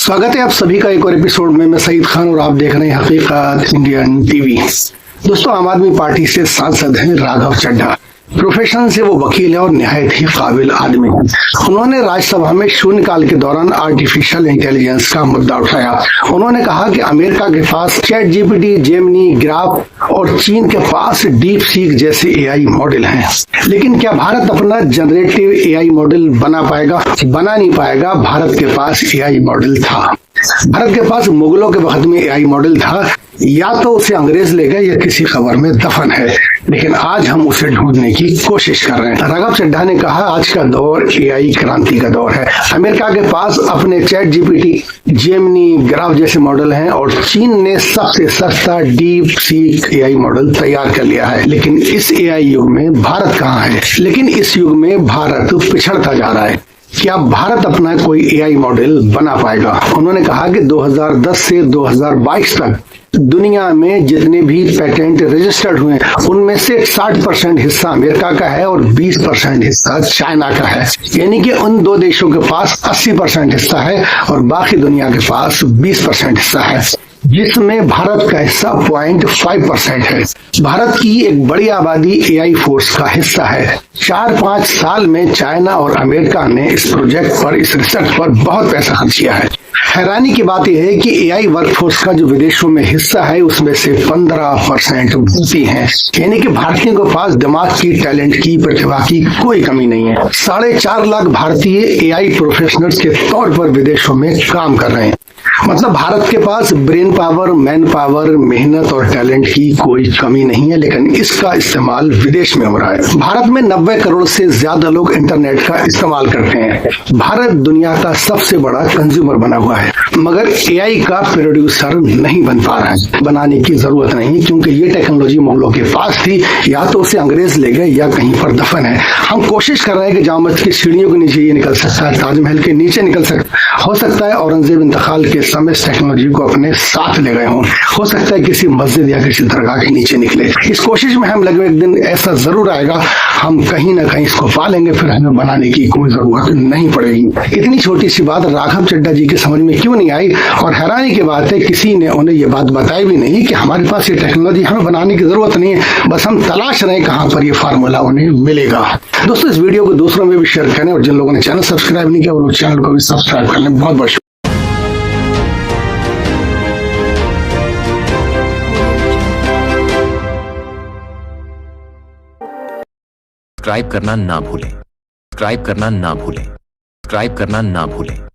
स्वागत है आप सभी का एक और एपिसोड में। मैं सईद खान और आप देख रहे हैं हकीकत इंडियन टीवी। दोस्तों, आम आदमी पार्टी से सांसद हैं राघव चड्ढा। प्रोफेशन से वो वकील है और निहायत ही काबिल आदमी है। उन्होंने राज्यसभा में शून्यकाल के दौरान आर्टिफिशियल इंटेलिजेंस का मुद्दा उठाया। उन्होंने कहा कि अमेरिका के पास चैट जीपीटी, जेमिनी, ग्राफ और चीन के पास डीप सीक जैसे एआई मॉडल हैं, लेकिन क्या भारत अपना जनरेटिव एआई मॉडल बना पाएगा? बना नहीं पाएगा। भारत के पास एआई मॉडल था। भारत के पास मुगलों के वक्त में एआई मॉडल था, या तो उसे अंग्रेज ले गए या किसी खबर में दफन है, लेकिन आज हम उसे ढूंढने की कोशिश कर रहे हैं। राघव चड्ढा ने कहा, आज का दौर एआई क्रांति का दौर है। अमेरिका के पास अपने चैट जीपीटी, जेमिनी, ग्राफ जैसे मॉडल हैं और चीन ने सबसे सस्ता डीप सीक एआई मॉडल तैयार कर लिया है। लेकिन इस एआई युग में भारत कहाँ है? लेकिन इस युग में भारत पिछड़ता जा रहा है। क्या भारत अपना कोई एआई मॉडल बना पाएगा? उन्होंने कहा कि 2010 से 2022 तक दुनिया में जितने भी पेटेंट रजिस्टर्ड हुए उनमें से 60% हिस्सा अमेरिका का है और 20% हिस्सा चाइना का है। यानी कि उन दो देशों के पास 80% हिस्सा है और बाकी दुनिया के पास 20% हिस्सा है, जिसमें भारत का हिस्सा 0.5% है। भारत की एक बड़ी आबादी एआई फोर्स का हिस्सा है। 4-5 साल में चाइना और अमेरिका ने इस प्रोजेक्ट पर, इस रिसर्च पर बहुत पैसा खर्च किया है। हैरानी की बात यह है कि एआई वर्कफोर्स का जो विदेशों में हिस्सा है उसमें से 15% भारतीय हैं। यानी कि भारतीयों के पास दिमाग की, टैलेंट की, प्रतिभा की कोई कमी नहीं है। 4.5 लाख भारतीय एआई प्रोफेशनल्स के तौर पर विदेशों में काम कर रहे हैं। मतलब भारत के पास ब्रेन पावर, मैन पावर, मेहनत और टैलेंट की कोई कमी नहीं है, लेकिन इसका इस्तेमाल विदेश में हो रहा है। भारत में 90 करोड़ से ज्यादा लोग इंटरनेट का इस्तेमाल करते हैं। भारत दुनिया का सबसे बड़ा कंज्यूमर बना हुआ है, मगर एआई का प्रोड्यूसर नहीं बन पा रहा है। बनाने की जरूरत नहीं, क्योंकि ये टेक्नोलॉजी मुगलों के पास थी, या तो उसे अंग्रेज ले गए या कहीं पर दफन है। हम कोशिश कर रहे हैं कि जामा मस्जिद की सीढ़ियों के नीचे ये निकल सकता है, ताजमहल के नीचे निकल सकता, हो सकता है औरंगजेब इंतकाल के समय इस टेक्नोलॉजी को अपने साथ ले गए हों, हो सकता है किसी मस्जिद या किसी दरगाह के नीचे निकले। इस कोशिश में हम लगे, एक दिन ऐसा जरूर आएगा, हम कहीं ना कहीं इसको पालेंगे, फिर हमें बनाने की कोई जरूरत नहीं पड़ेगी। इतनी छोटी सी बात राघव चड्ढा जी की समझ में क्यों नहीं आई? और हैरानी की बात है, किसी ने उन्हें ये बात बताई भी नहीं कि हमारे पास ये टेक्नोलॉजी, हमें बनाने की जरूरत नहीं है, बस हम तलाश रहे हैं कहां पर ये फार्मूला उन्हें मिलेगा। दोस्तों, इस वीडियो को दूसरों में भी शेयर करें और जिन लोगों ने चैनल सब्सक्राइब नहीं किया वो लोग चैनल को भी सब्सक्राइब कर लें। बहुत बहुत सब्सक्राइब करना ना भूलें। सब्सक्राइब करना ना भूलें। सब्सक्राइब करना ना भूलें।